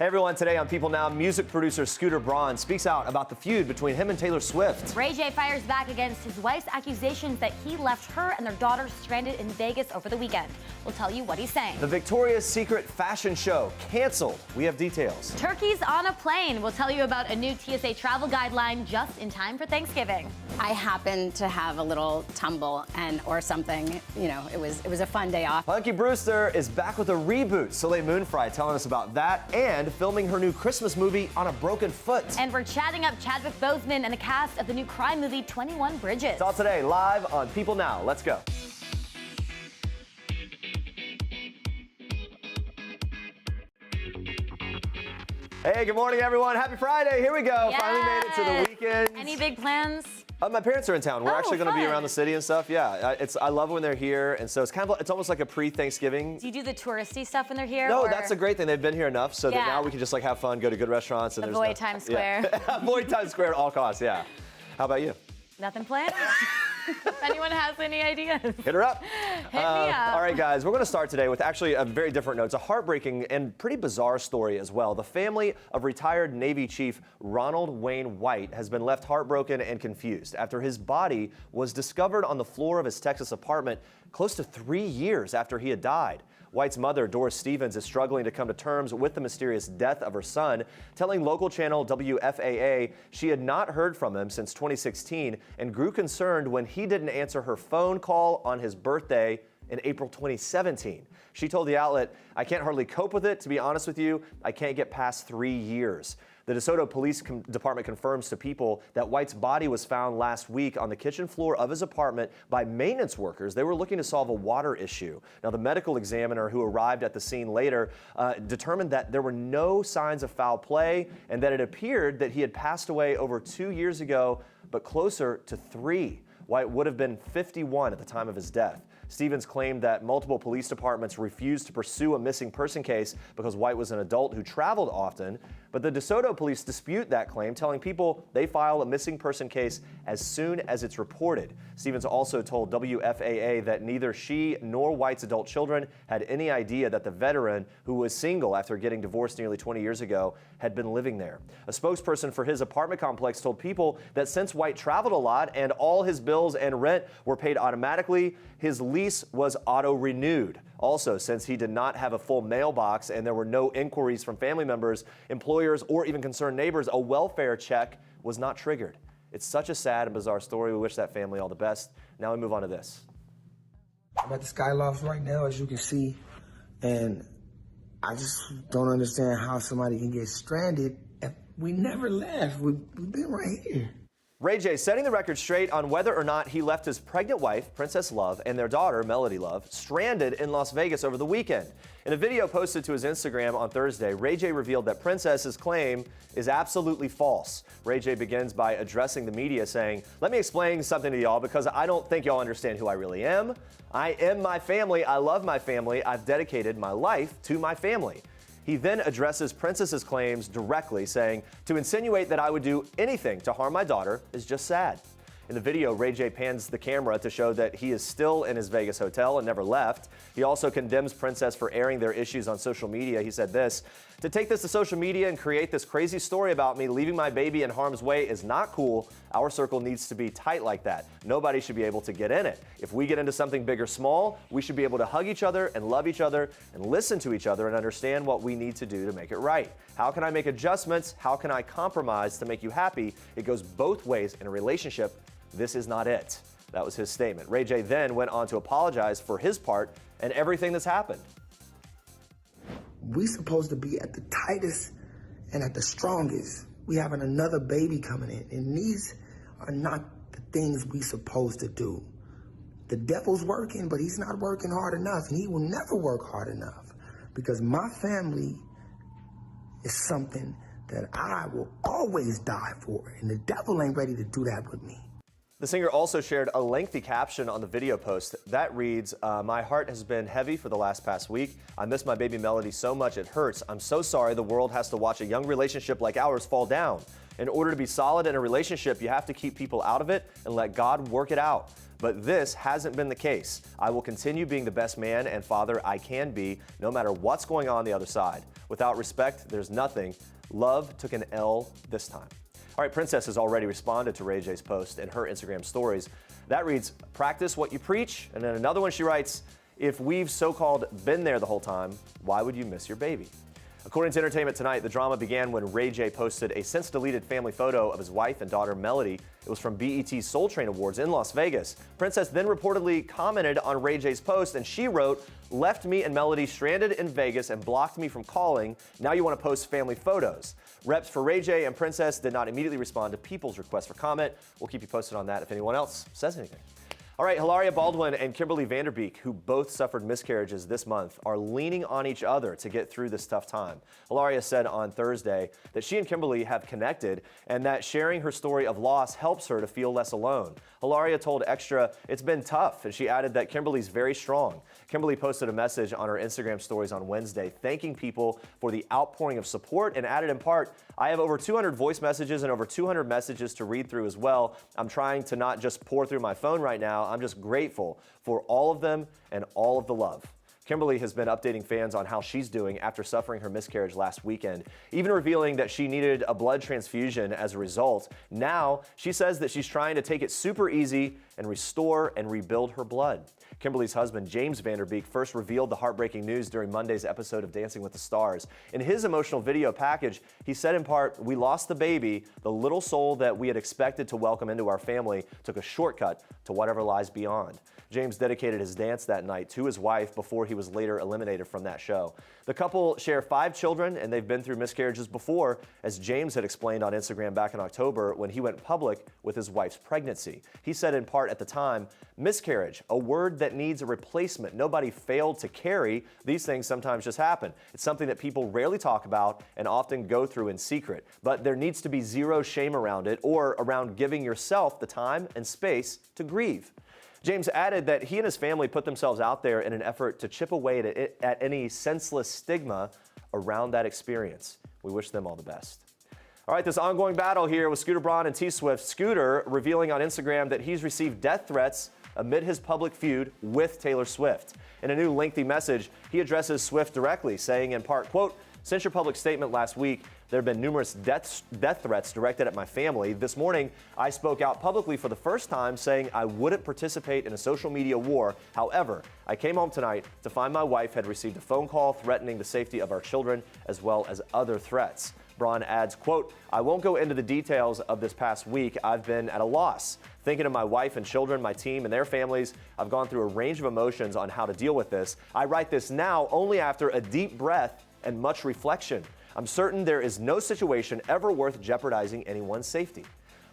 Hey everyone, today on People Now, music producer Scooter Braun speaks out about the feud between him and Taylor Swift. Ray J fires back against his wife's accusations that he left her and their daughter stranded in Vegas over the weekend. We'll tell you what he's saying. The Victoria's Secret fashion show canceled. We have details. Turkeys on a plane. We'll tell you about a new TSA travel guideline just in time for Thanksgiving. I happened to have a little tumble or something. You know, it was a fun day off. Punky Brewster is back with a reboot. Soleil Moon Frye telling us about that and filming her new Christmas movie on a broken foot. And we're chatting up Chadwick Boseman and the cast of the new crime movie 21 Bridges. It's all today, live on People Now. Let's go. Hey, good morning, everyone. Happy Friday. Here we go. Yes. Finally made it to the weekend. Any big plans? My parents are in town. We're actually going to be fun. around the city and stuff. Yeah, I love when they're here, and so it's almost like a pre-Thanksgiving. Do you do the touristy stuff when they're here? No, or? that's a great thing. They've been here enough, so that Yeah. now we can just like have fun, go to good restaurants, and Avoid Times Square. Yeah. Avoid Times Square at all costs. Yeah. How about you? Nothing planned? If anyone has any ideas, hit her up. Hit me up. All right, guys, we're going to start today with actually a very different note. It's a heartbreaking and pretty bizarre story as well. The family of retired Navy Chief Ronald Wayne White has been left heartbroken and confused after his body was discovered on the floor of his Texas apartment close to 3 years after he had died. White's mother, Doris Stevens, is struggling to come to terms with the mysterious death of her son, telling local channel WFAA she had not heard from him since 2016 and grew concerned when he didn't answer her phone call on his birthday in April 2017. She told the outlet, "I can't hardly cope with it, to be honest with you. I can't get past 3 years." The DeSoto Police Department confirms to People that White's body was found last week on the kitchen floor of his apartment by maintenance workers. They were looking to solve a water issue. Now, the medical examiner who arrived at the scene later determined that there were no signs of foul play and that it appeared that he had passed away over 2 years ago, but closer to 3. White would have been 51 at the time of his death. Stevens claimed that multiple police departments refused to pursue a missing person case because White was an adult who traveled often, but the DeSoto police dispute that claim, telling People they file a missing person case as soon as it's reported. Stevens also told WFAA that neither she nor White's adult children had any idea that the veteran, who was single after getting divorced nearly 20 years ago, had been living there. A spokesperson for his apartment complex told People that since White traveled a lot and all his bills and rent were paid automatically, his lease was auto-renewed. Also, since he did not have a full mailbox and there were no inquiries from family members, employers, or even concerned neighbors, a welfare check was not triggered. It's such a sad and bizarre story. We wish that family all the best. Now we move on to this. I'm at the Skyloft right now, as you can see, and I just don't understand how somebody can get stranded if we never left. We've been right here. Ray J setting the record straight on whether or not he left his pregnant wife, Princess Love, and their daughter, Melody Love, stranded in Las Vegas over the weekend. In a video posted to his Instagram on Thursday, Ray J revealed that Princess's claim is absolutely false. Ray J begins by addressing the media saying, "Let me explain something to y'all because I don't think y'all understand who I really am. I am my family. I love my family. I've dedicated my life to my family." He then addresses Princess's claims directly, saying, "To insinuate that I would do anything to harm my daughter is just sad." In the video, Ray J pans the camera to show that he is still in his Vegas hotel and never left. He also condemns Princess for airing their issues on social media. He said this, "To take this to social media and create this crazy story about me leaving my baby in harm's way is not cool. Our circle needs to be tight like that. Nobody should be able to get in it. If we get into something big or small, we should be able to hug each other and love each other and listen to each other and understand what we need to do to make it right. How can I make adjustments? How can I compromise to make you happy? It goes both ways in a relationship. This is not it." That was his statement. Ray J then went on to apologize for his part and everything that's happened. We supposed to be at the tightest and at the strongest. We having another baby coming in, and these are not the things we supposed to do. The devil's working, but he's not working hard enough, and he will never work hard enough because my family is something that I will always die for, and the devil ain't ready to do that with me. The singer also shared a lengthy caption on the video post that reads, my heart has been heavy for the past week. I miss my baby Melody so much it hurts. I'm so sorry the world has to watch a young relationship like ours fall down. In order to be solid in a relationship, you have to keep people out of it and let God work it out. But this hasn't been the case. I will continue being the best man and father I can be, no matter what's going on the other side. Without respect, there's nothing. Love took an L this time. All right, Princess has already responded to Ray J's post in her Instagram stories. That reads, practice what you preach. And then another one she writes, if we've so-called been there the whole time, why would you miss your baby? According to Entertainment Tonight, the drama began when Ray J posted a since-deleted family photo of his wife and daughter Melody. It was from BET's Soul Train Awards in Las Vegas. Princess then reportedly commented on Ray J's post, and she wrote, left me and Melody stranded in Vegas and blocked me from calling. Now you want to post family photos. Reps for Ray J and Princess did not immediately respond to People's request for comment. We'll keep you posted on that if anyone else says anything. All right, Hilaria Baldwin and Kimberly Van Der Beek, who both suffered miscarriages this month, are leaning on each other to get through this tough time. Hilaria said on Thursday that she and Kimberly have connected and that sharing her story of loss helps her to feel less alone. Hilaria told Extra, it's been tough, and she added that Kimberly's very strong. Kimberly posted a message on her Instagram stories on Wednesday thanking people for the outpouring of support and added in part, I have over 200 voice messages and over 200 messages to read through as well. I'm trying to not just pour through my phone right now. I'm just grateful for all of them and all of the love. Kimberly has been updating fans on how she's doing after suffering her miscarriage last weekend, even revealing that she needed a blood transfusion as a result. Now, she says that she's trying to take it super easy and restore and rebuild her blood. Kimberly's husband, James Van Der Beek, first revealed the heartbreaking news during Monday's episode of Dancing with the Stars. In his emotional video package, he said in part, we lost the baby. The little soul that we had expected to welcome into our family took a shortcut to whatever lies beyond. James dedicated his dance that night to his wife before he was later eliminated from that show. The couple share 5 children, and they've been through miscarriages before, as James had explained on Instagram back in October when he went public with his wife's pregnancy. He said in part at the time, miscarriage, a word that needs a replacement. Nobody failed to carry. These things sometimes just happen. It's something that people rarely talk about and often go through in secret. But there needs to be zero shame around it or around giving yourself the time and space to grieve. James added that he and his family put themselves out there in an effort to chip away at any senseless stigma around that experience. We wish them all the best. All right, this ongoing battle here with Scooter Braun and T-Swift. Scooter revealing on Instagram that he's received death threats amid his public feud with Taylor Swift. In a new lengthy message, he addresses Swift directly, saying in part, quote, since your public statement last week, there have been numerous death threats directed at my family. This morning, I spoke out publicly for the first time saying I wouldn't participate in a social media war. However, I came home tonight to find my wife had received a phone call threatening the safety of our children as well as other threats. Braun adds, quote, I won't go into the details of this past week. I've been at a loss. Thinking of my wife and children, my team and their families, I've gone through a range of emotions on how to deal with this. I write this now only after a deep breath and much reflection. I'm certain there is no situation ever worth jeopardizing anyone's safety.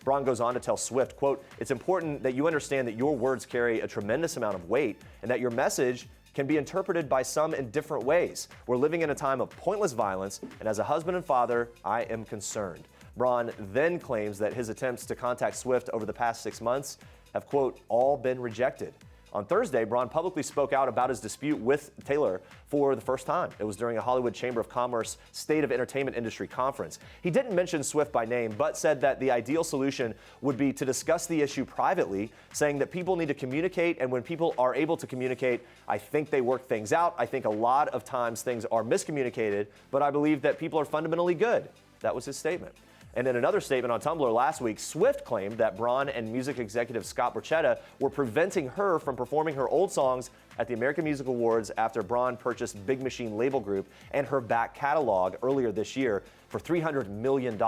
Braun goes on to tell Swift, quote, it's important that you understand that your words carry a tremendous amount of weight and that your message can be interpreted by some in different ways. We're living in a time of pointless violence, and as a husband and father, I am concerned. Braun then claims that his attempts to contact Swift over the past 6 months have, quote, all been rejected. On Thursday, Braun publicly spoke out about his dispute with Taylor for the first time. It was during a Hollywood Chamber of Commerce State of Entertainment Industry conference. He didn't mention Swift by name, but said that the ideal solution would be to discuss the issue privately, saying that people need to communicate, and when people are able to communicate, I think they work things out. I think a lot of times things are miscommunicated, but I believe that people are fundamentally good. That was his statement. And in another statement on Tumblr last week, Swift claimed that Braun and music executive Scott Borchetta were preventing her from performing her old songs at the American Music Awards after Braun purchased Big Machine Label Group and her back catalog earlier this year for $300 million.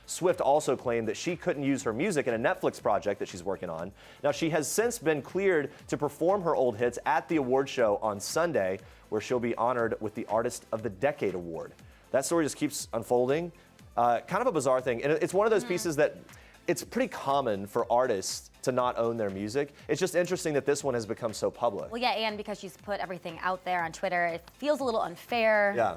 Swift also claimed that she couldn't use her music in a Netflix project that she's working on. Now, she has since been cleared to perform her old hits at the award show on Sunday, where she'll be honored with the Artist of the Decade award. That story just keeps unfolding. Kind of a bizarre thing. And it's one of those pieces that it's pretty common for artists to not own their music. It's just interesting that this one has become so public. Well, yeah, and because she's put everything out there on Twitter, it feels a little unfair. Yeah.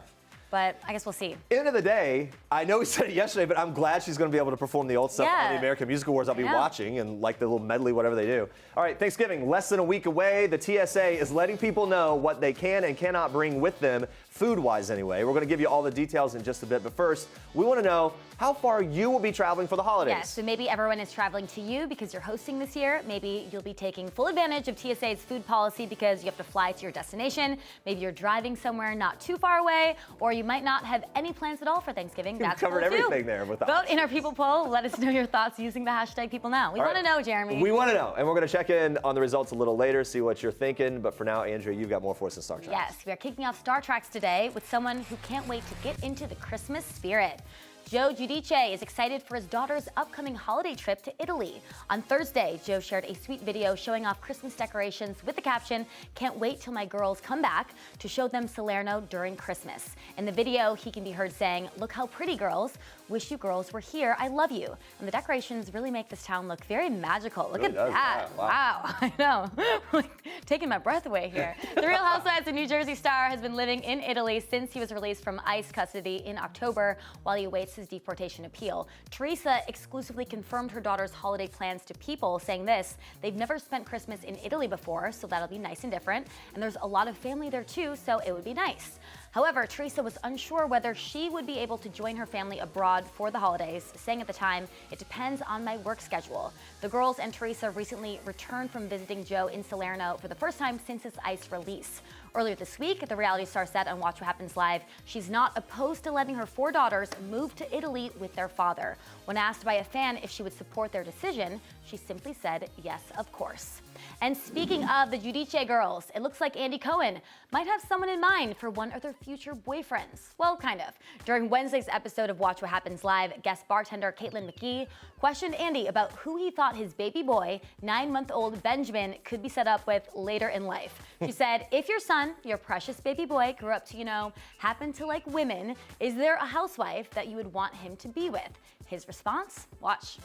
but I guess we'll see. End of the day, I know we said it yesterday, but I'm glad she's going to be able to perform the old stuff on the American Music Awards. I'll be watching and like the little medley, whatever they do. All right, Thanksgiving, less than a week away. The TSA is letting people know what they can and cannot bring with them, food-wise anyway. We're going to give you all the details in just a bit, but first, we want to know how far you will be traveling for the holidays. Yes, so maybe everyone is traveling to you because you're hosting this year. Maybe you'll be taking full advantage of TSA's food policy because you have to fly to your destination. Maybe you're driving somewhere not too far away, or you might not have any plans at all for Thanksgiving. That's covered cool everything too. there with us. Vote in our People poll. Let us know your thoughts using the hashtag PeopleNow. We want to know, Jeremy. We want to know, and we're going to check in on the results a little later, see what you're thinking. But for now, Andrea, you've got more for us in Star Trek. Yes, we are kicking off Star Treks today with someone who can't wait to get into the Christmas spirit. Joe Giudice is excited for his daughter's upcoming holiday trip to Italy. On Thursday, Joe shared a sweet video showing off Christmas decorations with the caption, "Can't wait till my girls come back to show them Salerno during Christmas." In the video, he can be heard saying, "Look how pretty, girls. Wish you girls were here. I love you." And the decorations really make this town look very magical. Look at that. Wow. I know. Like, taking my breath away here. The Real Housewives of New Jersey star has been living in Italy since he was released from ICE custody in October while he awaits his deportation appeal. Teresa exclusively confirmed her daughter's holiday plans to People, saying this: "They've never spent Christmas in Italy before, so that'll be nice and different. And there's a lot of family there too, so it would be nice." However, Teresa was unsure whether she would be able to join her family abroad for the holidays, saying at the time, "It depends on my work schedule." The girls and Teresa recently returned from visiting Joe in Salerno for the first time since his ICE release. Earlier this week, the reality star said on Watch What Happens Live, she's not opposed to letting her 4 daughters move to Italy with their father. When asked by a fan if she would support their decision, she simply said, "Yes, of course." And speaking of the Giudice girls, it looks like Andy Cohen might have someone in mind for one of their future boyfriends. Well, kind of. During Wednesday's episode of Watch What Happens Live, guest bartender Caitlin McGee questioned Andy about who he thought his baby boy, 9-month-old Benjamin, could be set up with later in life. She said, "If your son, your precious baby boy, grew up to, happen to like women, is there a housewife that you would want him to be with?" His response? Watch.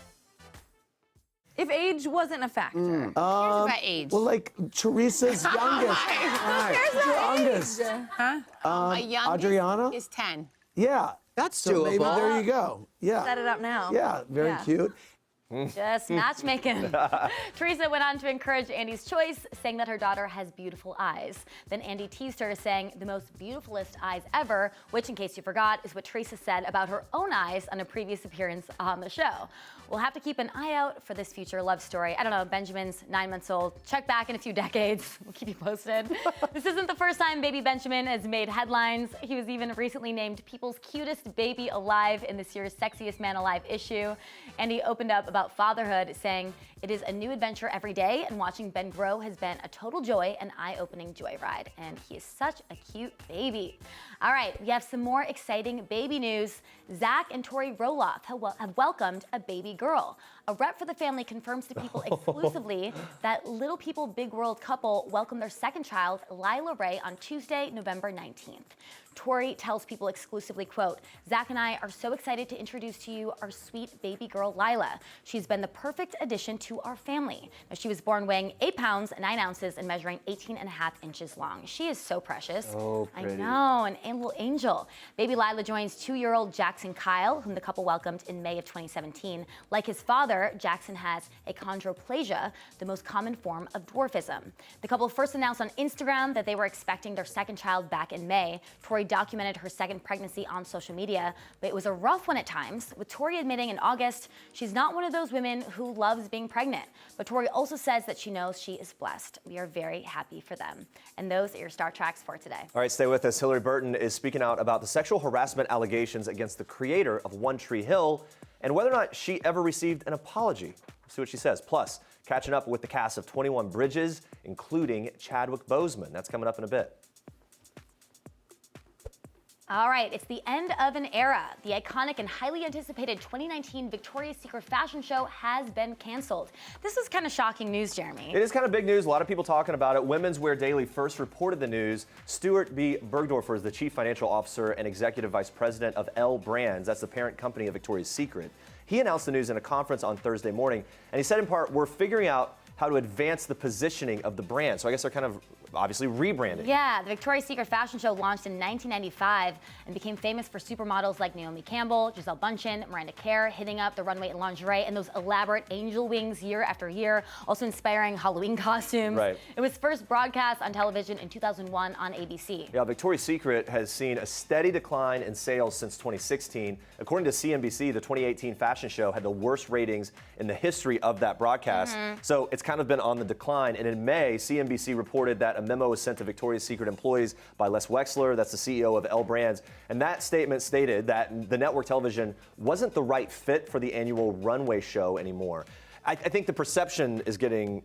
If age wasn't a factor. Here's about age. Well, like Teresa's youngest. Youngest. My youngest Adriana? is 10. Yeah. That's So maybe doable. there you go. Yeah. Set it up now. Yeah, very cute. Just matchmaking. Teresa went on to encourage Andy's choice, saying that her daughter has beautiful eyes. Then Andy teased her, saying the most beautifulest eyes ever, which, in case you forgot, is what Teresa said about her own eyes on a previous appearance on the show. We'll have to keep an eye out for this future love story. I don't know, Benjamin's 9 months old. Check back in a few decades. We'll keep you posted. This isn't the first time baby Benjamin has made headlines. He was even recently named People's Cutest Baby Alive in this year's Sexiest Man Alive issue. And he opened up about fatherhood, saying, "It is a new adventure every day, and watching Ben grow has been a total joy, an eye-opening joyride." And he is such a cute baby. All right, we have some more exciting baby news. Zach and Tori Roloff have welcomed a baby girl. A rep for the family confirms to People exclusively that Little People Big World couple welcomed their second child, Lila Ray, on Tuesday, November 19th. Tori tells People exclusively, quote, "Zach and I are so excited to introduce to you our sweet baby girl, Lila. She's been the perfect addition to our family. Now, she was born weighing 8 pounds, 9 ounces, and measuring 18.5 inches long. She is so precious." Oh, pretty. I know, an little angel. Baby Lila joins 2-year-old Jackson Kyle, whom the couple welcomed in May of 2017. Like his father, Jackson has achondroplasia, the most common form of dwarfism. The couple first announced on Instagram that they were expecting their second child back in May. Tori documented her second pregnancy on social media, but it was a rough one at times, with Tori admitting in August she's not one of those women who loves being pregnant. But Tori also says that she knows she is blessed. We are very happy for them. And those are your Star Treks for today. All right, stay with us. Hilarie Burton is speaking out about the sexual harassment allegations against the creator of One Tree Hill and whether or not she ever received an apology. Let's see what she says. Plus, catching up with the cast of 21 Bridges, including Chadwick Boseman. That's coming up in a bit. All right, it's the end of an era. The iconic and highly anticipated 2019 Victoria's Secret fashion show has been canceled. This is kind of shocking news, Jeremy. It is kind of big news. A lot of people talking about it. Women's Wear Daily first reported the news. Stuart B. Bergdorfer is the chief financial officer and executive vice president of L Brands. That's the parent company of Victoria's Secret. He announced the news in a conference on Thursday morning, and he said in part, "We're figuring out how to advance the positioning of the brand." So I guess they're kind of obviously rebranding. Yeah, the Victoria's Secret fashion show launched in 1995 and became famous for supermodels like Naomi Campbell, Giselle Bundchen, Miranda Kerr hitting up the runway in lingerie and those elaborate angel wings year after year, also inspiring Halloween costumes. Right. It was first broadcast on television in 2001 on ABC. Yeah, Victoria's Secret has seen a steady decline in sales since 2016. According to CNBC, the 2018 fashion show had the worst ratings in the history of that broadcast. So it's kind of been on the decline. And in May, CNBC reported that a memo was sent to Victoria's Secret employees by Les Wexler, that's the CEO of L Brands. And that statement stated that the network television wasn't the right fit for the annual runway show anymore. I think the perception is getting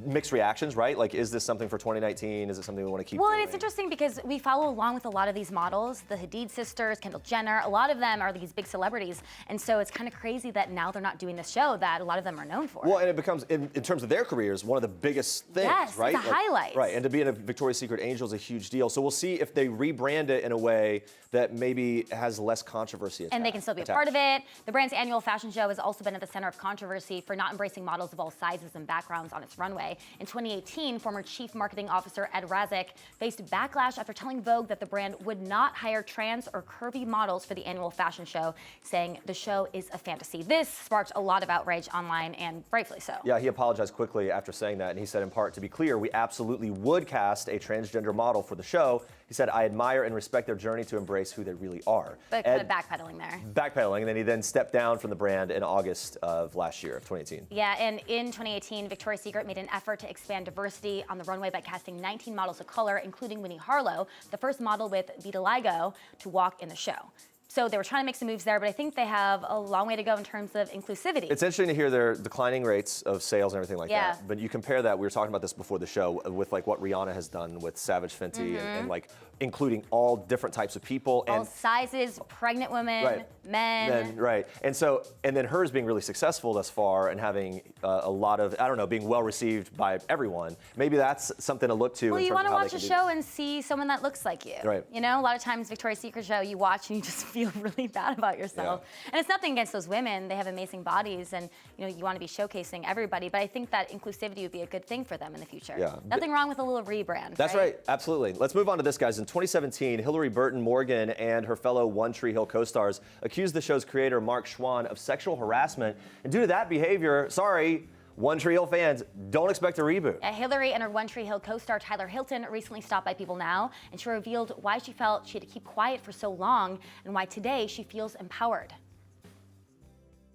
mixed reactions, right? Like, is this something for 2019? Is it something we want to keep Well, doing? and it's interesting because we follow along with a lot of these models, the Hadid sisters, Kendall Jenner, a lot of them are these big celebrities. And so it's kind of crazy that now they're not doing this show that a lot of them are known for. Well, and it becomes, in terms of their careers, one of the biggest things, yes, right? It's a highlight. Right, and to be in a Victoria's Secret Angel is a huge deal. So we'll see if they rebrand it in a way that maybe has less controversy attached. And they can still be a part of it. The brand's annual fashion show has also been at the center of controversy for not embracing models of all sizes and backgrounds on its runway. In 2018, former Chief Marketing Officer Ed Razek faced backlash after telling Vogue that the brand would not hire trans or curvy models for the annual fashion show, saying the show is a fantasy. This sparked a lot of outrage online, and rightfully so. Yeah, he apologized quickly after saying that, and he said, in part, to be clear, we absolutely would cast a transgender model for the show. He said, I admire and respect their journey to embrace who they really are. But kind of backpedaling there. Backpedaling, and then he then stepped down from the brand in August of last year, of 2018. Yeah, and in 2018, Victoria's Secret made an effort to expand diversity on the runway by casting 19 models of color, including Winnie Harlow, the first model with vitiligo to walk in the show. So they were trying to make some moves there, but I think they have a long way to go in terms of inclusivity. It's interesting to hear their declining rates of sales and everything like that. But you compare that, we were talking about this before the show, with like what Rihanna has done with Savage Fenty and like including all different types of people. All sizes, pregnant women, men. Right. And so, and then hers being really successful thus far and having a lot of, I don't know, being well received by everyone. Maybe that's something to look to. Well, in you terms want of to how watch they a can do show and see someone that looks like you. Right. You know, a lot of times Victoria's Secret show, you watch and you just feel really bad about yourself. And it's nothing against those women. They have amazing bodies and, you know, you want to be showcasing everybody. But I think that inclusivity would be a good thing for them in the future. Yeah. Nothing wrong with a little rebrand. That's right. Absolutely. Let's move on to this, guys. In 2017, Hilarie Burton Morgan and her fellow One Tree Hill co-stars accused the show's creator, Mark Schwann, of sexual harassment. And due to that behavior, sorry, One Tree Hill fans, don't expect a reboot. Hilarie and her One Tree Hill co-star Tyler Hilton recently stopped by People Now, and she revealed why she felt she had to keep quiet for so long and why today she feels empowered.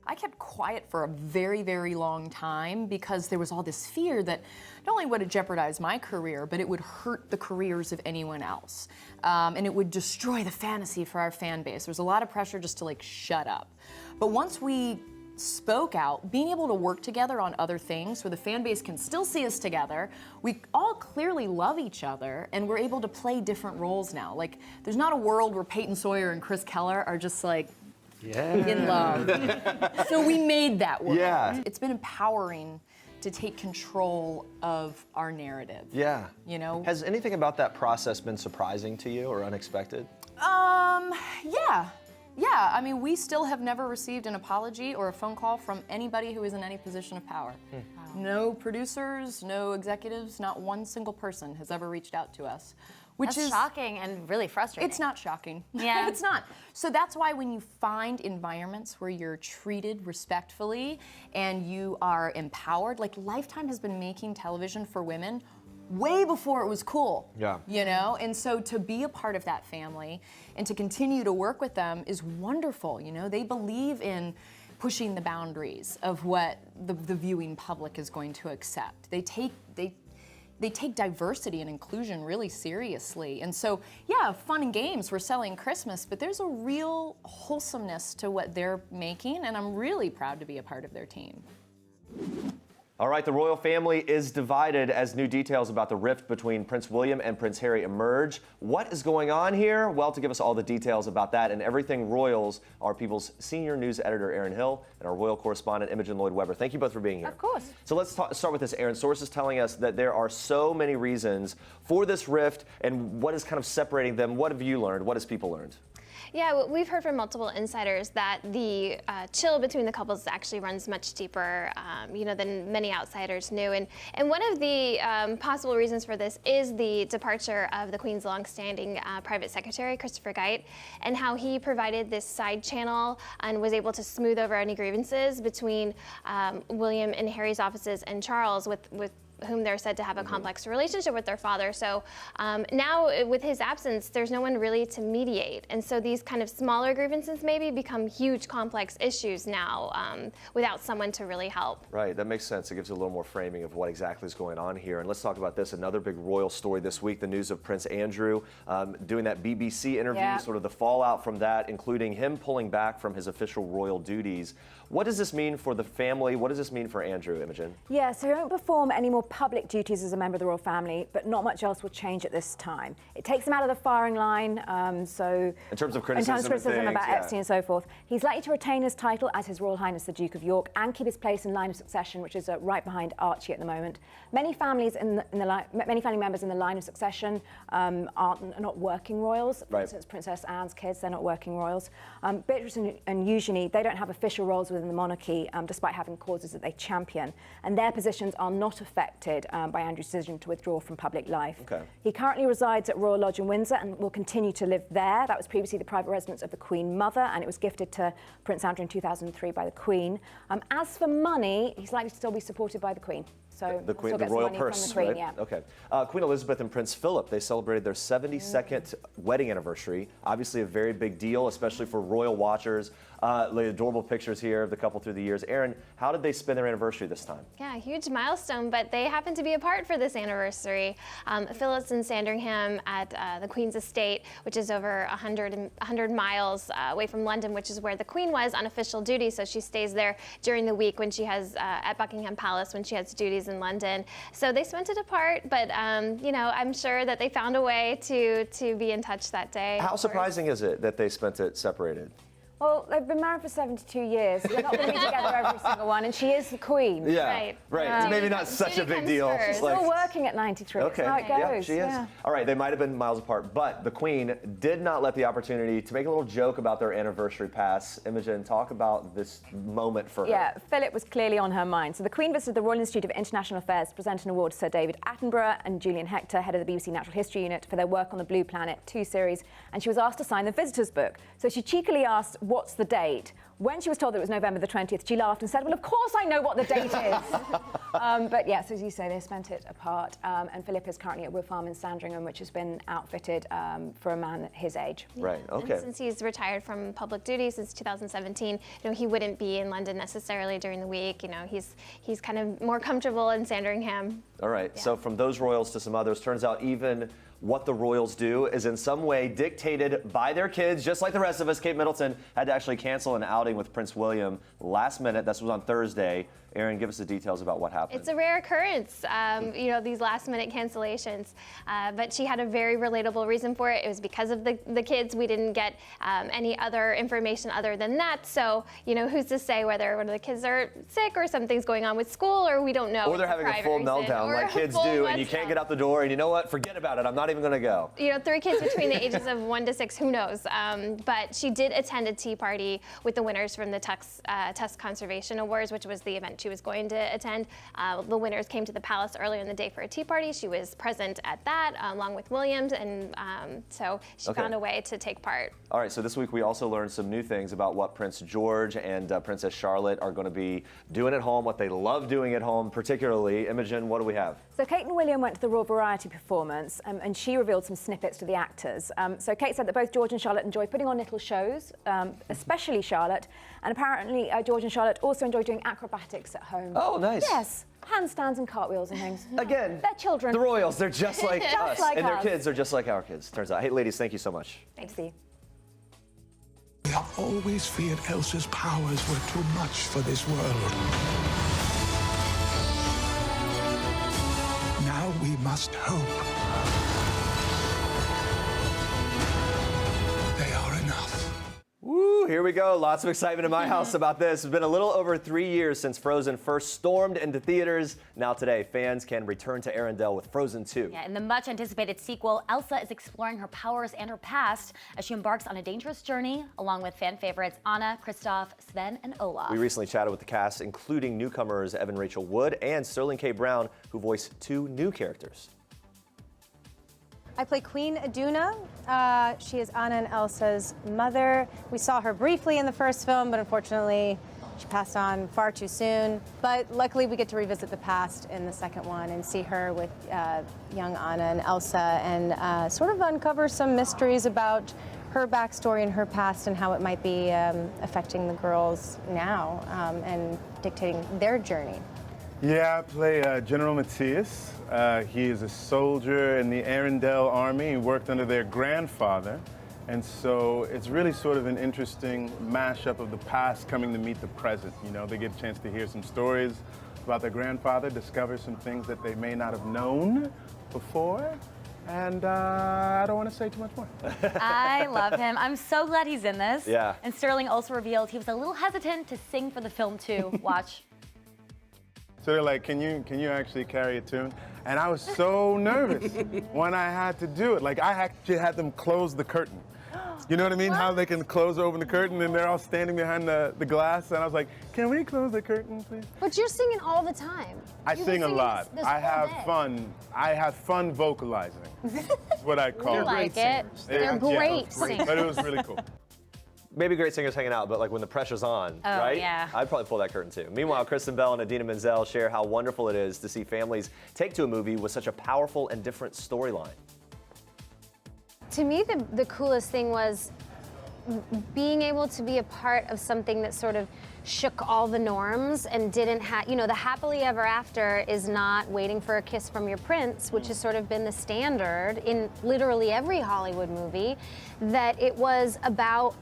I kept quiet for a very, very long time because there was all this fear that not only would it jeopardize my career, but it would hurt the careers of anyone else. And it would destroy the fantasy for our fan base. There was a lot of pressure just to like shut up. But once we spoke out, being able to work together on other things where the fan base can still see us together, we all clearly love each other and we're able to play different roles now. Like, there's not a world where Peyton Sawyer and Chris Keller are just like, in love. So we made that work. Yeah. It's been empowering to take control of our narrative. Yeah. You know? Has anything about that process been surprising to you or unexpected? Yeah. Yeah, I mean, we still have never received an apology or a phone call from anybody who is in any position of power. No producers, no executives, not one single person has ever reached out to us. Which That's is shocking and really frustrating. It's not shocking. Yeah. It's not. So that's why when you find environments where you're treated respectfully and you are empowered, like Lifetime has been making television for women way before it was cool. Yeah. You know? And so to be a part of that family and to continue to work with them is wonderful. You know, they believe in pushing the boundaries of what the viewing public is going to accept. They take diversity and inclusion really seriously. And so, yeah, fun and games, we're selling Christmas, but there's a real wholesomeness to what they're making, and I'm really proud to be a part of their team. All right, the royal family is divided as new details about the rift between Prince William and Prince Harry emerge. What is going on here? Well, to give us all the details about that and everything royals are People's senior news editor, Aaron Hill, and our royal correspondent, Imogen Lloyd-Webber. Thank you both for being here. Of course. So let's start with this, Aaron. Sources telling us that there are so many reasons for this rift and what is kind of separating them. What have you learned? What has People learned? Yeah, we've heard from multiple insiders that the chill between the couples actually runs much deeper, than many outsiders knew. And one of the possible reasons for this is the departure of the Queen's longstanding private secretary, Christopher Geit, and how he provided this side channel and was able to smooth over any grievances between William and Harry's offices and Charles, with whom they're said to have a complex relationship with their father. So now with his absence, there's no one really to mediate. And so these kind of smaller grievances maybe become huge complex issues now without someone to really help. Right, that makes sense. It gives you a little more framing of what exactly is going on here. And let's talk about this, another big royal story this week, the news of Prince Andrew doing that BBC interview, sort of the fallout from that, including him pulling back from his official royal duties. What does this mean for the family? What does this mean for Andrew, Imogen? Yeah, so he won't perform any more public duties as a member of the royal family, but not much else will change at this time. It takes him out of the firing line, so... In terms of criticism, about Epstein and so forth. He's likely to retain his title as His Royal Highness the Duke of York and keep his place in line of succession, which is right behind Archie at the moment. Many family members in the line of succession are not working royals. For instance, Princess Anne's kids, they're not working royals. Beatrice and Eugenie, they don't have official roles within the monarchy, despite having causes that they champion, and their positions are not affected by Andrew's decision to withdraw from public life. He currently resides at Royal Lodge in Windsor and will continue to live there. That was previously the private residence of the Queen Mother, and it was gifted to Prince Andrew in 2003 by the Queen. As for money, he's likely to still be supported by the Queen. So the Queen, the royal purse, from the Queen, right? Yeah. Okay. Queen Elizabeth and Prince Philip, they celebrated their 72nd wedding anniversary. Obviously a very big deal, especially for royal watchers. The adorable pictures here of the couple through the years. Aaron, how did they spend their anniversary this time? Yeah, huge milestone, but they happen to be apart for this anniversary. Philip's in Sandringham at the Queen's estate, which is over 100 miles away from London, which is where the Queen was on official duty. So she stays there during the week when she has at Buckingham Palace when she has duties in London. So they spent it apart, but I'm sure that they found a way to be in touch that day. How surprising is it that they spent it separated? Well, they've been married for 72 years. They're not going to be together every single one, and she is the Queen. Yeah, right. Maybe not such a big deal. She's still working at 93. Okay. That's how it goes. Yeah, she is. All right, they might have been miles apart, but the Queen did not let the opportunity to make a little joke about their anniversary pass. Imogen, talk about this moment for her. Yeah, Philip was clearly on her mind. So the Queen visited the Royal Institute of International Affairs to present an award to Sir David Attenborough and Julian Hector, head of the BBC Natural History Unit, for their work on the Blue Planet 2 series, and she was asked to sign the visitor's book. So she cheekily asked, "What's the date?" When she was told that it was November the 20th, she laughed and said, "Well, of course I know what the date is." But yes, as you say, they spent it apart. And Philip is currently at Wood Farm in Sandringham, which has been outfitted for a man his age. Right, okay. And since he's retired from public duty since 2017, he wouldn't be in London necessarily during the week. He's kind of more comfortable in Sandringham. All right, so from those royals to some others, turns out even what the royals do is in some way dictated by their kids, just like the rest of us. Kate Middleton had to actually cancel an outing with Prince William last minute. This was on Thursday. Aaron, give us the details about what happened. It's a rare occurrence, these last-minute cancellations. But she had a very relatable reason for it. It was because of the kids. We didn't get any other information other than that. So, who's to say whether one of the kids are sick or something's going on with school, or we don't know. Or they're having a full meltdown like kids do, and you can't get out the door, and you know what? Forget about it. I'm not even going to go. 3 kids between the ages of 1 to 6, who knows? But she did attend a tea party with the winners from the Tusk Conservation Awards, which was the event she was going to attend. The winners came to the palace earlier in the day for a tea party. She was present at that, along with Williams, and so she found a way to take part. All right, so this week we also learned some new things about what Prince George and Princess Charlotte are going to be doing at home, what they love doing at home, particularly. Imogen, what do we have? So Kate and William went to the Royal Variety performance, and she revealed some snippets to the actors. So Kate said that both George and Charlotte enjoy putting on little shows, especially Charlotte, and apparently George and Charlotte also enjoy doing acrobatics at home. Oh, nice. Yes, handstands and cartwheels and things. Again, they're children. The royals, they're just like us, like and their us. kids are just like our kids, turns out. Hey, ladies, thank you so much. Thanks, Steve. We have always feared Elsa's powers were too much for this world. Now we must hope they are enough. Woo! Woo, here we go. Lots of excitement in my house about this. It's been a little over 3 years since Frozen first stormed into theaters. Now today, fans can return to Arendelle with Frozen 2. Yeah, in the much anticipated sequel, Elsa is exploring her powers and her past as she embarks on a dangerous journey along with fan favorites Anna, Kristoff, Sven, and Olaf. We recently chatted with the cast, including newcomers Evan Rachel Wood and Sterling K. Brown, who voice 2 new characters. I play Queen Idina. She is Anna and Elsa's mother. We saw her briefly in the first film, but unfortunately, she passed on far too soon. But luckily, we get to revisit the past in the second one and see her with young Anna and Elsa and sort of uncover some mysteries about her backstory and her past and how it might be affecting the girls now and dictating their journey. Yeah, I play General Matthias. He is a soldier in the Arendelle Army. He worked under their grandfather. And so it's really sort of an interesting mashup of the past coming to meet the present. You know, they get a chance to hear some stories about their grandfather, discover some things that they may not have known before. And I don't want to say too much more. I love him. I'm so glad he's in this. Yeah. And Sterling also revealed he was a little hesitant to sing for the film too. Watch. So they're like, can you actually carry a tune? And I was so nervous when I had to do it. Like, I actually had them close the curtain. You know what I mean? How they can close open the curtain and they're all standing behind the glass. And I was like, can we close the curtain, please? But you're singing all the time. I sing a lot. This I have whole day. fun. I have fun vocalizing. That's what I call We it. like it. They're great Yeah, singers. but it was really cool. Maybe great singers hanging out, but like when the pressure's on, right? Yeah. I'd probably pull that curtain too. Meanwhile, Kristen Bell and Idina Menzel share how wonderful it is to see families take to a movie with such a powerful and different storyline. To me, the coolest thing was being able to be a part of something that sort of shook all the norms and didn't have, you know, the happily ever after is not waiting for a kiss from your prince, which has sort of been the standard in literally every Hollywood movie, that it was about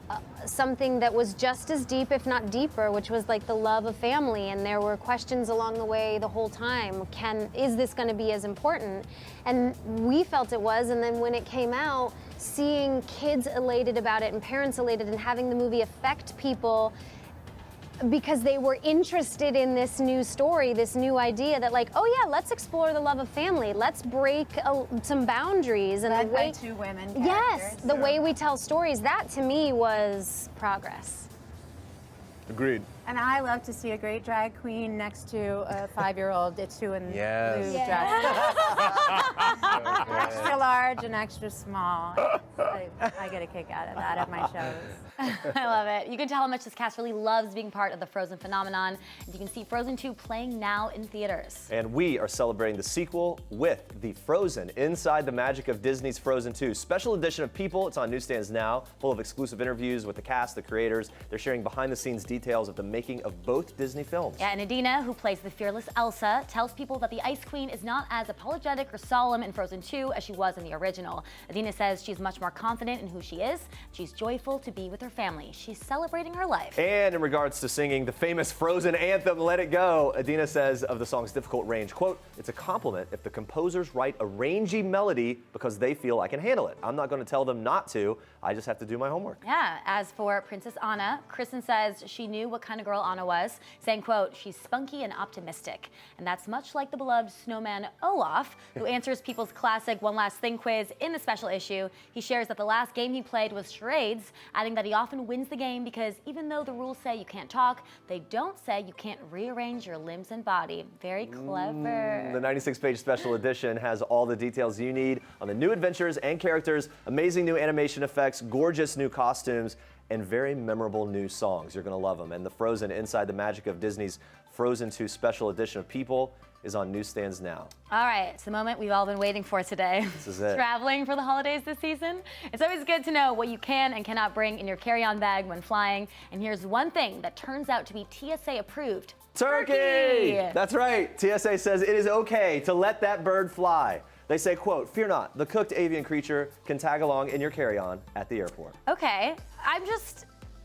something that was just as deep, if not deeper, which was like the love of family. And there were questions along the way the whole time. Is this going to be as important? And we felt it was, and then when it came out, seeing kids elated about it and parents elated and having the movie affect people because they were interested in this new story, this new idea that like, oh yeah, let's explore the love of family. Let's break some boundaries. And Led the way, by 2 women yes, characters. the way we tell stories, that to me was progress. Agreed. And I love to see a great drag queen next to a 5-year-old Itsu in blue dress. Extra large and extra small. I get a kick out of that at my shows. I love it. You can tell how much this cast really loves being part of the Frozen phenomenon. And you can see Frozen 2 playing now in theaters. And we are celebrating the sequel with the Frozen Inside the Magic of Disney's Frozen 2 special edition of People. It's on newsstands now, full of exclusive interviews with the cast, the creators. They're sharing behind-the-scenes details of the making of both Disney films. Yeah, and Idina, who plays the fearless Elsa, tells people that the Ice Queen is not as apologetic or solemn in Frozen 2 as she was in the original. Idina says she's much more confident in who she is. She's joyful to be with her family. She's celebrating her life. And in regards to singing the famous Frozen anthem, Let It Go, Idina says of the song's difficult range, quote, it's a compliment if the composers write a rangy melody because they feel I can handle it. I'm not going to tell them not to. I just have to do my homework. Yeah, as for Princess Anna, Kristen says she knew what kind of girl Anna was, saying, quote, she's spunky and optimistic. And that's much like the beloved snowman Olaf, who answers people's classic One Last Thing quiz in the special issue. He shares that the last game he played was charades, adding that he often wins the game because even though the rules say you can't talk, they don't say you can't rearrange your limbs and body. Very clever. The 96-page special edition has all the details you need on the new adventures and characters, amazing new animation effects, gorgeous new costumes, and very memorable new songs. You're going to love them. And the Frozen Inside the Magic of Disney's Frozen 2 special edition of People is on newsstands now. All right, it's the moment we've all been waiting for today. This is it. Traveling for the holidays this season? It's always good to know what you can and cannot bring in your carry-on bag when flying. And here's one thing that turns out to be TSA approved. Turkey! That's right. TSA says it is okay to let that bird fly. They say, quote, fear not, the cooked avian creature can tag along in your carry-on at the airport. Okay,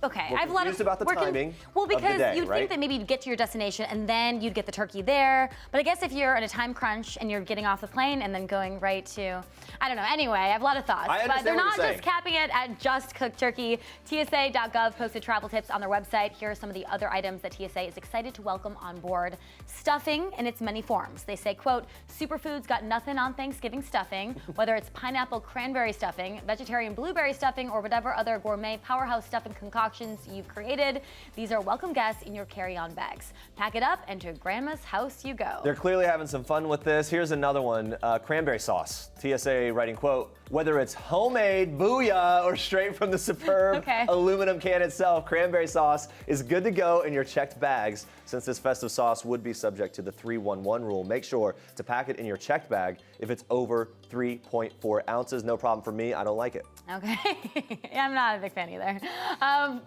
Okay, We're I have a lot confused of about the timing Well, of the because day, you'd right? think that maybe you'd get to your destination and then you'd get the turkey there. But I guess if you're in a time crunch and you're getting off the plane and then going right to, I don't know. Anyway, I have a lot of thoughts. I But they're understand what not you're just capping it at just cooked turkey. TSA.gov posted travel tips on their website. Here are some of the other items that TSA is excited to welcome on board. Stuffing in its many forms. They say, quote, superfoods got nothing on Thanksgiving stuffing, whether it's pineapple cranberry stuffing, vegetarian blueberry stuffing, or whatever other gourmet powerhouse stuffing concoctions you've created. These are welcome guests in your carry-on bags. Pack it up and to grandma's house you go. They're clearly having some fun with this. Here's another one, cranberry sauce. TSA writing, quote, whether it's homemade, booyah, or straight from the superb aluminum can itself, cranberry sauce is good to go in your checked bags. Since this festive sauce would be subject to the 3-1-1 rule, make sure to pack it in your checked bag if it's over 3.4 ounces. No problem for me, I don't like it. Okay, I'm not a big fan either,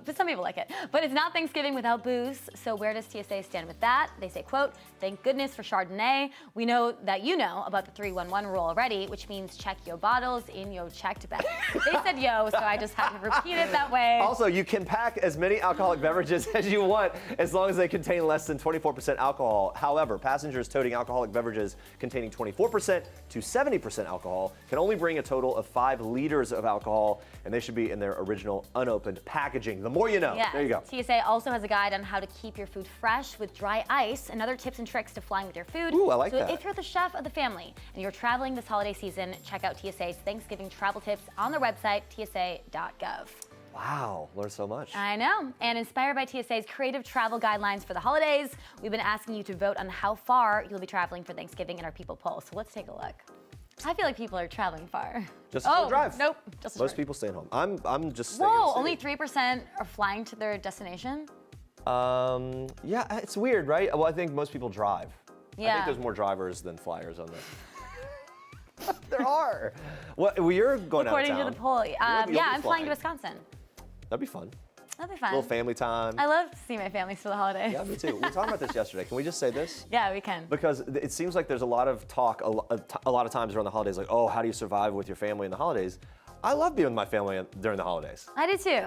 but some people like it. But it's not Thanksgiving without booze, so where does TSA stand with that? They say, quote, thank goodness for Chardonnay. We know that you know about the 3-1-1 rule already, which means check your bottles in your checked bag. They said yo, so I just had to repeat it that way. Also, you can pack as many alcoholic beverages as you want as long as they contain less than 24% alcohol. However, passengers toting alcoholic beverages containing 24% to 70% alcohol can only bring a total of 5 liters of alcohol, and they should be in their original unopened packaging. The more you know. Yeah. There you go. TSA also has a guide on how to keep your food fresh with dry ice and other tips and tricks to flying with your food. Ooh, I like so that. if you're the chef of the family and you're traveling this holiday season, check out TSA's Thanksgiving travel tips on their website, tsa.gov. Wow, learned so much. I know. And inspired by TSA's creative travel guidelines for the holidays, we've been asking you to vote on how far you'll be traveling for Thanksgiving in our People poll. So let's take a look. I feel like people are traveling far. Just a short drive. Nope. Just a Most short. people staying home. I'm just staying Whoa, in only the city. 3% are flying to their destination? Yeah, it's weird, right? Well, I think most people drive. I Yeah. think there's more drivers than flyers on this. There are. Well, you're going out of According town. to the poll. You'll Yeah, be I'm flying flying. to Wisconsin. That'd be fun. That'd be fun. A little family time. I love to see my families for the holidays. Yeah, me too. We were talking about this yesterday. Can we just say this? Yeah, we can. Because it seems like there's a lot of talk a lot of times around the holidays, like, oh, how do you survive with your family in the holidays? I love being with my family during the holidays. I do too.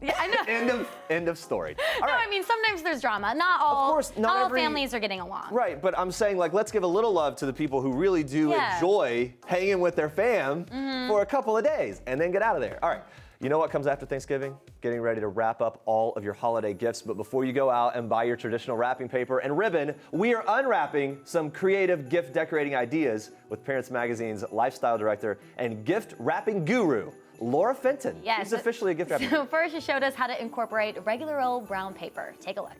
Yeah, I know. End of story. All No, right. I mean, sometimes there's drama. Not all, Of course, not all every- families are getting along. Right, but I'm saying, like, let's give a little love to the people who really do enjoy hanging with their fam for a couple of days and then get out of there. All right. You know what comes after Thanksgiving? Getting ready to wrap up all of your holiday gifts. But before you go out and buy your traditional wrapping paper and ribbon, we are unwrapping some creative gift decorating ideas with Parents Magazine's lifestyle director and gift wrapping guru, Laura Fenton. Yes. She's officially a gift wrapping So first, she showed us how to incorporate regular old brown paper. Take a look.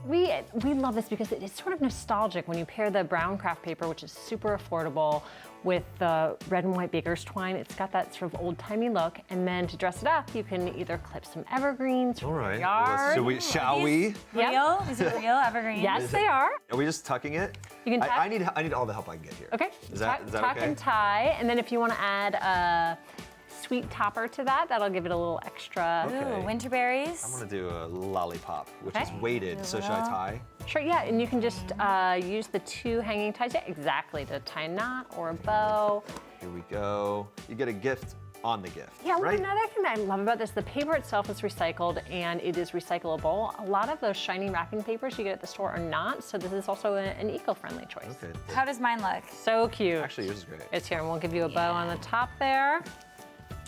We love this because it's sort of nostalgic when you pair the brown craft paper, which is super affordable, with the red and white baker's twine. It's got that sort of old-timey look, and then to dress it up, you can either clip some evergreens from your yard. Shall we? Real? Is it real evergreen? Yes, they are. Are we just tucking it? You can tuck. I need all the help I can get here. Okay. Is that tuck okay? and tie, and then if you want to add a sweet topper to that, that'll give it a little extra. Okay. Ooh, winter berries. I'm gonna do a lollipop, which is Okay. weighted. So should I tie? Sure, yeah, and you can just use the 2 hanging ties, yeah, exactly, to tie a knot or a bow. Here we go. You get a gift on the gift. Yeah, right? another thing that I love about this, the paper itself is recycled and it is recyclable. A lot of those shiny wrapping papers you get at the store are not, so this is also an eco-friendly choice. Okay. How does mine look? So cute. Actually, yours is great. It's here, and we'll give you a bow on the top there,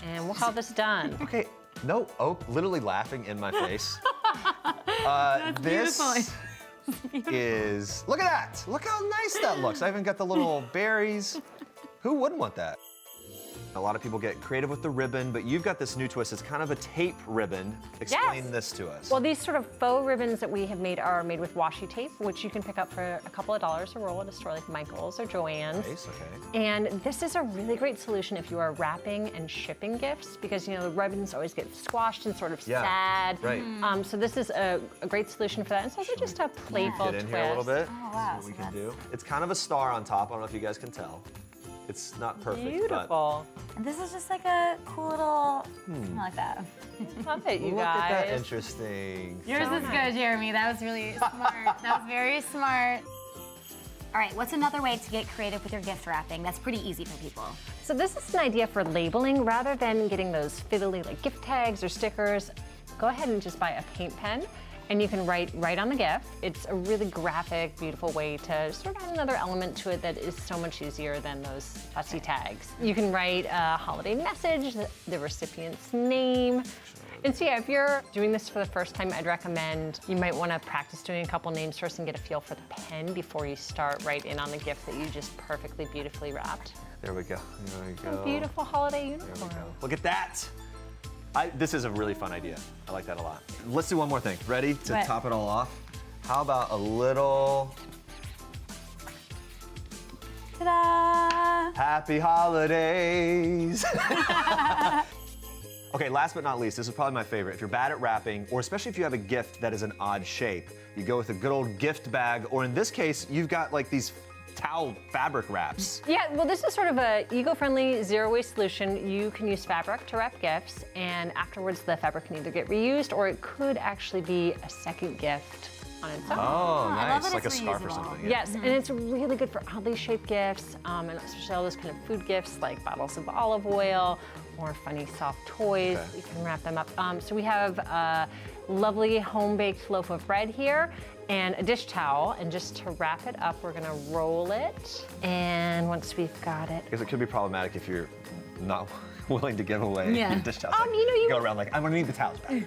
and we'll call this done. Okay. No, literally laughing in my face. This is, look at that. Look how nice that looks. I even got the little berries. Who wouldn't want that? A lot of people get creative with the ribbon, but you've got this new twist. It's kind of a tape ribbon. Explain this to us. Well, these sort of faux ribbons that we have made are made with washi tape, which you can pick up for a couple of dollars a roll at a store like Michael's or Joann's. Nice, okay. And this is a really great solution if you are wrapping and shipping gifts, because, you know, the ribbons always get squashed and sort of sad. Right. So this is a great solution for that. It's also just a playful Get in twist. here a little bit. Oh, wow. See what we can do. It's kind of a star on top. I don't know if you guys can tell. It's not perfect. Beautiful. And this is just like a cool little, something like that. Love it, But you look guys. at that interesting. Yours is good, Jeremy. That was really smart. That was very smart. All right, what's another way to get creative with your gift wrapping that's pretty easy for people? So this is an idea for labeling rather than getting those fiddly like gift tags or stickers. Go ahead and just buy a paint pen and you can write right on the gift. It's a really graphic, beautiful way to sort of add another element to it that is so much easier than those fussy tags. You can write a holiday message, the recipient's name. And so yeah, if you're doing this for the first time, I'd recommend you might want to practice doing a couple names first and get a feel for the pen before you start right in on the gift that you just perfectly, beautifully wrapped. There we go. There we go. A beautiful holiday uniform. There we go. Look at that. This is a really fun idea. I like that a lot. Let's do one more thing. Ready to What? top it all off? How about a little Ta-da! happy holidays? Okay, last but not least, this is probably my favorite. If you're bad at wrapping, or especially if you have a gift that is an odd shape, you go with a good old gift bag, or in this case, you've got like these towel fabric wraps. Yeah, well, this is sort of a eco-friendly, zero-waste solution. You can use fabric to wrap gifts, and afterwards the fabric can either get reused, or it could actually be a second gift on its own. Oh, I love nice, that like a it's scarf or reusable. something. Yeah. Yes, and it's really good for oddly shaped gifts, and especially all those kind of food gifts like bottles of olive oil or funny soft toys. Okay. You can wrap them up. So we have a lovely home-baked loaf of bread here and a dish towel, and just to wrap it up, we're gonna roll it, and once we've got it. Because it could be problematic if you're not willing to give away your dish towels. You know, you go around like, I'm gonna need the towels back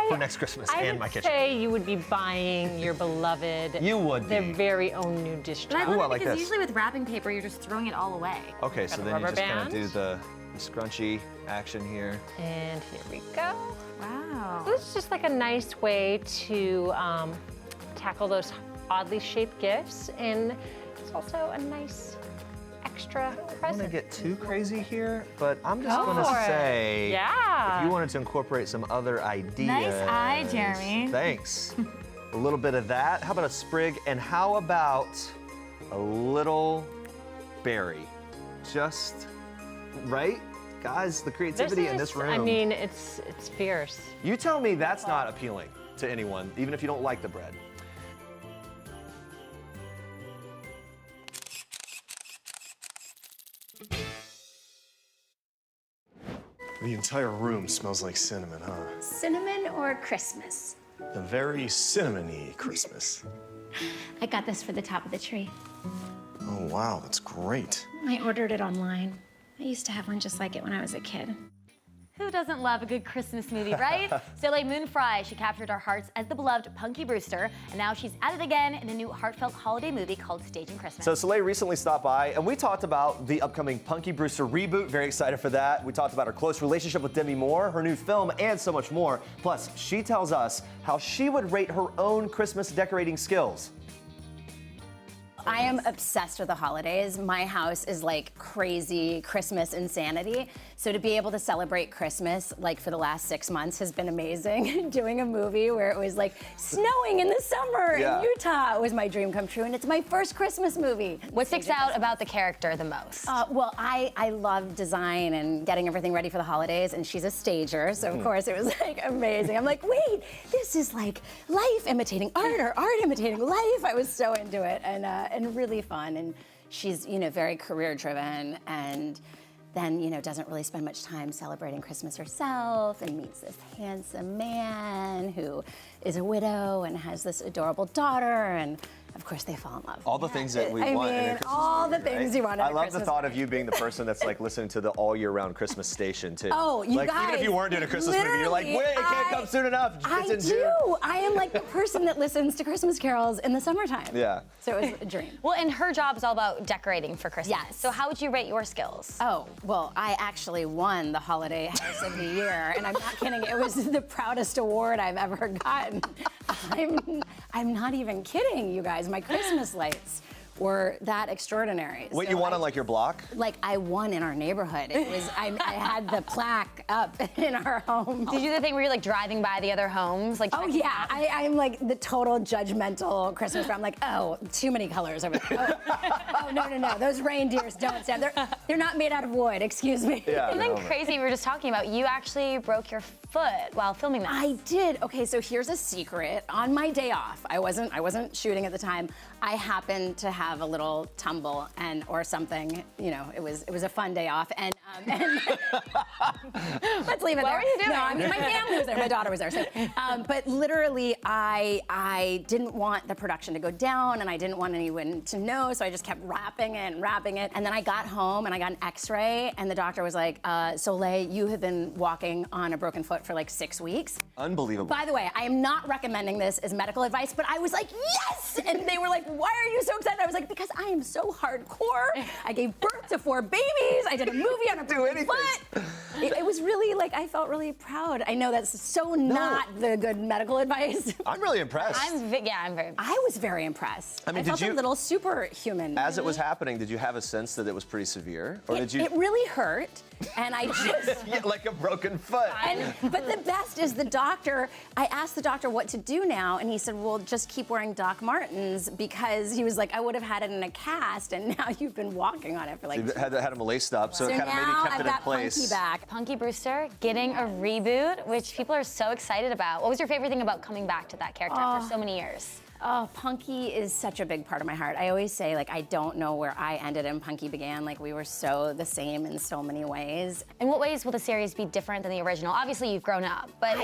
for next Christmas and my kitchen. I would say you would be buying your beloved, You would their be. very own new dish But I towel. love Ooh, I it like because this. usually with wrapping paper, you're just throwing it all away. Okay, Got so a then you rubber just kind of band. do the scrunchy action here. And here we go. Wow. So this is just like a nice way to tackle those oddly shaped gifts, and it's also a nice extra I don't want to present. get too crazy here, but I'm just Go gonna for it. say, Yeah. if you wanted to incorporate some other ideas. Nice eye, Jeremy. Thanks. A little bit of that. How about a sprig? And how about a little berry? Just, right? Guys, the creativity in this room. I mean, it's fierce. You tell me that's not appealing to anyone, even if you don't like the bread. The entire room smells like cinnamon, huh? Cinnamon or Christmas? A very cinnamony Christmas. I got this for the top of the tree. Oh, wow, that's great. I ordered it online. I used to have one just like it when I was a kid. Who doesn't love a good Christmas movie, right? Soleil Moon Frye, she captured our hearts as the beloved Punky Brewster, and now she's at it again in a new heartfelt holiday movie called Staging Christmas. So Soleil recently stopped by, and we talked about the upcoming Punky Brewster reboot. Very excited for that. We talked about her close relationship with Demi Moore, her new film, and so much more. Plus, she tells us how she would rate her own Christmas decorating skills. I am obsessed with the holidays. My house is like crazy Christmas insanity. So to be able to celebrate Christmas like for the last 6 months has been amazing. Doing a movie where it was like snowing in the summer in Utah was my dream come true, and it's my first Christmas movie. What sticks out about the character the most? Well, I love design and getting everything ready for the holidays, and she's a stager, so of course it was like amazing. I'm like, wait, this is like life imitating art or art imitating life. I was so into it, and really fun. And she's, you know, very career driven, and then, you know, doesn't really spend much time celebrating Christmas herself, and meets this handsome man who is a widow and has this adorable daughter, and of course they fall in love. All the things that we I want in a mean, Christmas all movie, the things right? you want in a I love Christmas the thought of you being the person that's like listening to the all year round Christmas station too. Oh, you like, guys, even if you weren't doing a Christmas movie, you're like, wait, literally, it can't come soon enough. I It's in June. do. I am like the person that listens to Christmas carols in the summertime. Yeah. So it was a dream. Well, and her job is all about decorating for Christmas. Yes. So how would you rate your skills? Oh, well, I actually won the Holiday House of the Year, and I'm not kidding. It was the proudest award I've ever gotten. I'm not even kidding, you guys. My Christmas lights were that extraordinary. Wait, So you won on like your block? Like I won in our neighborhood. It was I had the plaque up in our home. Did you do the thing where you're like driving by the other homes? Like, oh yeah, I'm like the total judgmental Christmas girl. I'm like, oh, too many colors over there. Oh no, those reindeers don't stand. They're not made out of wood. Excuse me. Yeah. And then crazy, we were just talking about, you actually broke your foot while filming that. I did. Okay, so here's a secret. On my day off, I wasn't shooting at the time. I happened to have a little tumble or something. You know, it was a fun day off, and let's leave it there. What were you doing? No, I mean my family was there. My daughter was there. So, but literally, I didn't want the production to go down, and I didn't want anyone to know, so I just kept wrapping it. And then I got home and I got an X-ray, and the doctor was like, Soleil, you have been walking on a broken foot for like 6 weeks. Unbelievable. By the way, I am not recommending this as medical advice, but I was like, yes! And they were like, why are you so excited? I was like, because I am so hardcore. I gave birth to 4 babies. I did a movie on a broken foot. It was really like, I felt really proud. I know that's so not the good medical advice. I'm really impressed. I'm very impressed. I was very impressed. I mean, felt a little superhuman. As it was happening, did you have a sense that it was pretty severe? Or did you? It really hurt, and I just... Yeah, like a broken foot. But the best is the doctor, I asked the doctor what to do now, and he said, well, just keep wearing Doc Martens, because he was like, I would have had it in a cast, and now you've been walking on it for like... So you had them laced up, so it kind of maybe now kept I've it in got place. Punky back. Punky Brewster getting a reboot, which people are so excited about. What was your favorite thing about coming back to that character after so many years? Oh, Punky is such a big part of my heart. I always say, like, I don't know where I ended and Punky began. Like, we were so the same in so many ways. In what ways will the series be different than the original? Obviously, you've grown up, but...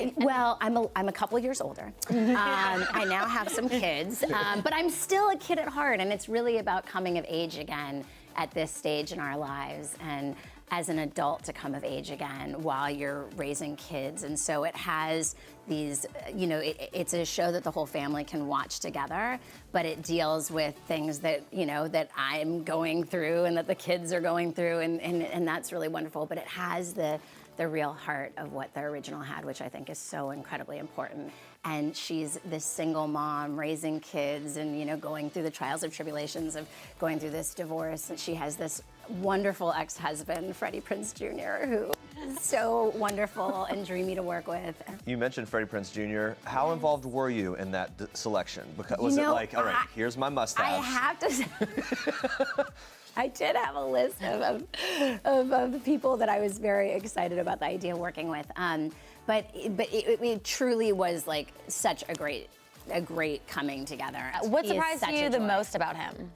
I'm a couple years older. I now have some kids, but I'm still a kid at heart, and it's really about coming of age again at this stage in our lives, and as an adult to come of age again while you're raising kids. And so it has these, you know, it's a show that the whole family can watch together, but it deals with things that, you know, that I'm going through and that the kids are going through, and that's really wonderful. But it has the real heart of what the original had, which I think is so incredibly important. And she's this single mom raising kids and, you know, going through the trials and tribulations of going through this divorce. And she has this wonderful ex-husband, Freddie Prinze Jr., who is so wonderful and dreamy to work with. You mentioned Freddie Prinze Jr. How involved were you in that selection? Because was it like, all right, here's my mustache? I have to say, I did have a list of people that I was very excited about the idea of working with. But it truly was like such a great coming together. What surprised you the most about him?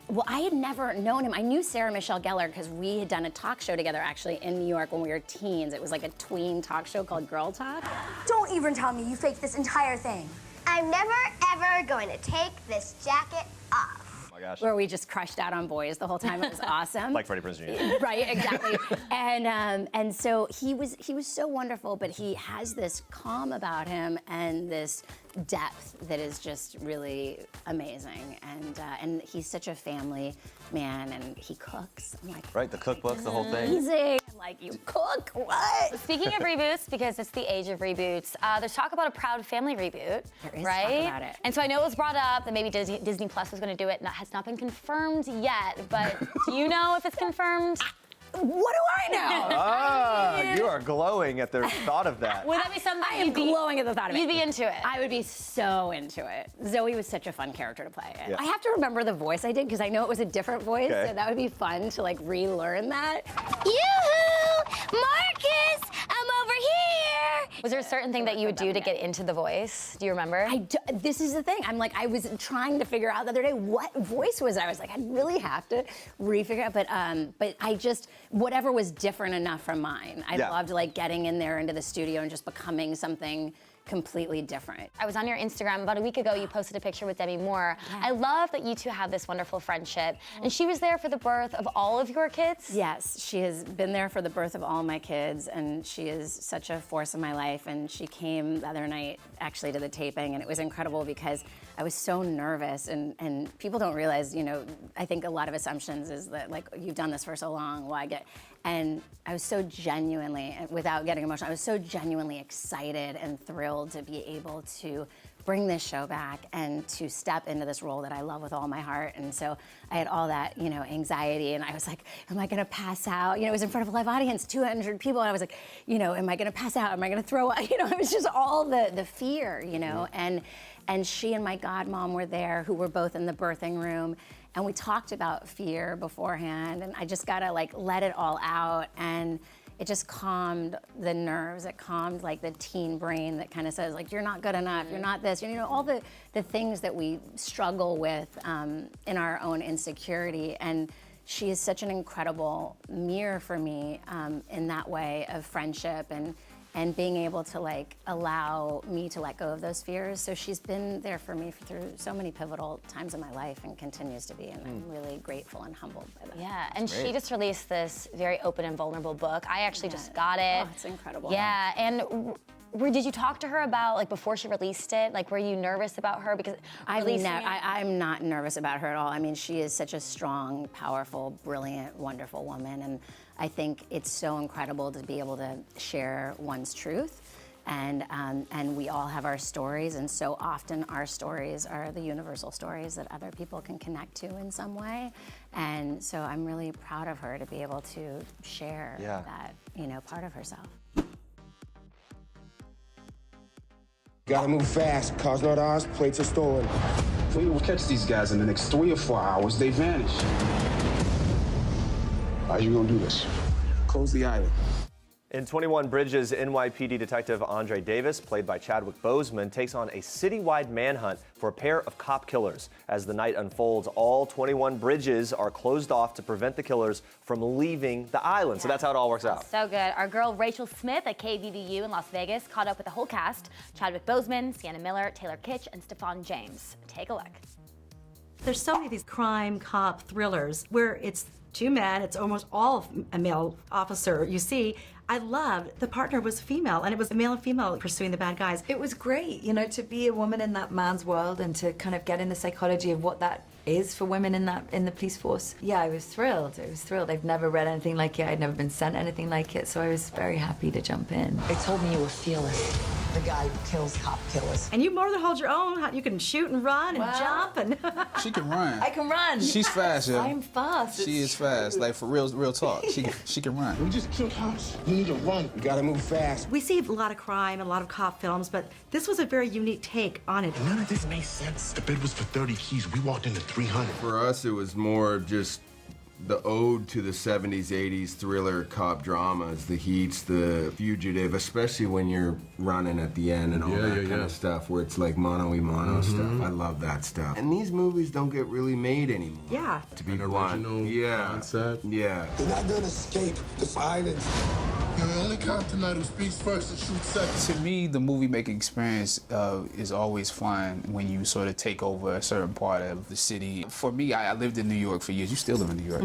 Well, I had never known him. I knew Sarah Michelle Gellar because we had done a talk show together actually in New York when we were teens. It was like a tween talk show called Girl Talk. Don't even tell me you faked this entire thing. I'm never, ever going to take this jacket off. Oh my gosh. Where we just crushed out on boys the whole time. It was awesome. Like Freddie Prinze Jr. Right, exactly. And so he was so wonderful, but he has this calm about him and this depth that is just really amazing. And he's such a family man, and he cooks. I'm like, right, the cookbook, the whole thing. amazing. I'm like, you cook? What? Speaking of reboots, because it's the age of reboots, there's talk about a Proud Family reboot, There is right? talk about it. And so I know it was brought up that maybe Disney Plus was going to do it. That has not been confirmed yet, but do you know if it's confirmed? What do I know? Ah, you are glowing at the thought of that. Would that be something I am glowing at the thought of it. You'd be into it. I would be so into it. Zoe was such a fun character to play. Yeah. I have to remember the voice I did because I know it was a different voice, Okay. so that would be fun to like relearn that. Yoo-hoo! Marcus, I'm over here! Was there a certain thing that you would do to get into the voice? Do you remember? This is the thing. I'm like, I was trying to figure out the other day what voice was I was like, I'd really have to refigure out. But I just, whatever was different enough from mine. I loved like getting in there into the studio and just becoming something completely different. I was on your Instagram about a week ago. You posted a picture with Demi Moore. I love that you two have this wonderful friendship. And she was there for the birth of all of your kids? Yes, she has been there for the birth of all my kids, and she is such a force in my life. And she came the other night actually to the taping, and it was incredible because I was so nervous. And people don't realize, you know, I think a lot of assumptions is that like, you've done this for so long, why get? And I was so genuinely, without getting emotional, I was so genuinely excited and thrilled to be able to bring this show back and to step into this role that I love with all my heart. And so I had all that, you know, anxiety, and I was like, am I gonna pass out? You know, it was in front of a live audience, 200 people, and I was like, you know, am I gonna pass out? Am I gonna throw up? You know, it was just all the fear, you know, and she and my godmom were there, who were both in the birthing room, and we talked about fear beforehand, and I just gotta like let it all out. And it just calmed the nerves. It calmed like the teen brain that kind of says like, you're not good enough, you're not this, you know, all the things that we struggle with in our own insecurity. And she is such an incredible mirror for me in that way of friendship and being able to like allow me to let go of those fears. So she's been there for me through so many pivotal times in my life and continues to be, and I'm really grateful and humbled by that. Yeah, and she just released this very open and vulnerable book. I actually just got it. Oh, it's incredible. Yeah, and did you talk to her about, like, before she released it? Like, were you nervous about her? Because I'm not nervous about her at all. I mean, she is such a strong, powerful, brilliant, wonderful woman, and I think it's so incredible to be able to share one's truth. And we all have our stories, and so often our stories are the universal stories that other people can connect to in some way. And so I'm really proud of her to be able to share that, you know, part of herself. Gotta move fast. Cars not ours, plates are stolen. If we don't catch these guys in the next 3 or 4 hours, they vanish. How are you gonna do this? Close the island. In 21 Bridges, NYPD Detective Andre Davis, played by Chadwick Boseman, takes on a citywide manhunt for a pair of cop killers. As the night unfolds, all 21 bridges are closed off to prevent the killers from leaving the island. So that's how it all works out. So good. Our girl Rachel Smith at KVVU in Las Vegas caught up with the whole cast: Chadwick Boseman, Sienna Miller, Taylor Kitsch, and Stephon James. Take a look. There's so many of these crime cop thrillers where it's two men, it's almost all a male officer. You see, I loved the partner was female, and it was a male and female pursuing the bad guys. It was great, you know, to be a woman in that man's world and to kind of get in the psychology of what that is for women in the police force. Yeah, I was thrilled. I was thrilled. I've never read anything like it. I'd never been sent anything like it, so I was very happy to jump in. They told me you were fearless. The guy who kills cop killers. And you more than hold your own. You can shoot and run and jump and. She can run. I can run. She's fast, yo. I'm fast. She is fast. Like for real talk. She can run. We just killed cops. You need to run. You gotta move fast. We see a lot of crime and a lot of cop films, but this was a very unique take on it. None of this made sense. The bid was for 30 keys. We walked into 300. For us, it was more just the ode to the 70s, 80s thriller cop dramas, the Heats, the Fugitive, especially when you're running at the end and all that kind of stuff, where it's like mono-y-mono stuff. I love that stuff. And these movies don't get really made anymore. Yeah. To be blunt. Concept. Yeah. They're not gonna escape this island. You're the only cop tonight who speaks first and shoots second. To me, the movie-making experience is always fun when you sort of take over a certain part of the city. For me, I lived in New York for years. You still live in New York.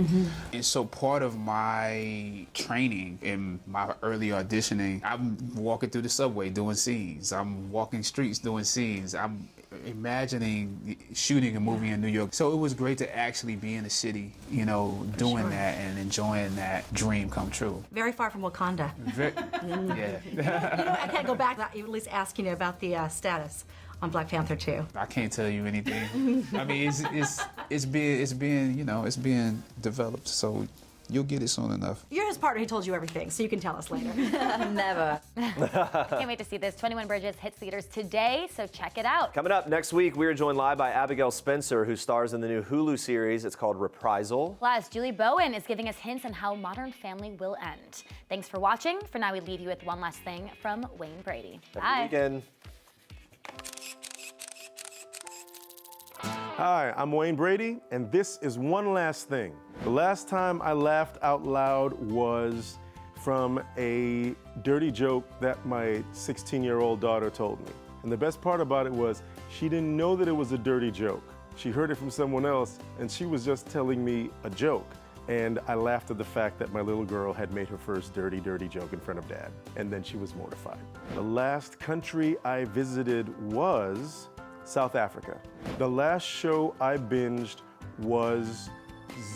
And so part of my training in my early auditioning, I'm walking through the subway doing scenes. I'm walking streets doing scenes. I'm imagining shooting a movie in New York. So it was great to actually be in the city, you know, doing that and enjoying that dream come true. Very far from Wakanda. Yeah. You know, I can't go back. At least asking you about the status on Black Panther 2. I can't tell you anything. I mean, it's being developed. So you'll get it soon enough. You're his partner who told you everything, so you can tell us later. Never. Can't wait to see this. 21 Bridges hits theaters today, so check it out. Coming up next week, we are joined live by Abigail Spencer, who stars in the new Hulu series. It's called Reprisal. Plus, Julie Bowen is giving us hints on how Modern Family will end. Thanks for watching. For now, we leave you with one last thing from Wayne Brady. Have a Bye. good weekend. Hi, I'm Wayne Brady, and this is one last thing. The last time I laughed out loud was from a dirty joke that my 16-year-old daughter told me. And the best part about it was she didn't know that it was a dirty joke. She heard it from someone else, and she was just telling me a joke. And I laughed at the fact that my little girl had made her first dirty joke in front of Dad. And then she was mortified. The last country I visited was South Africa. The last show I binged was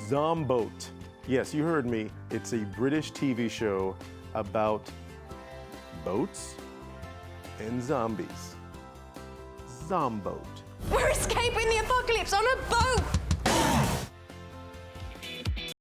Zomboat. Yes, you heard me. It's a British TV show about boats and zombies. Zomboat. We're escaping the apocalypse on a boat!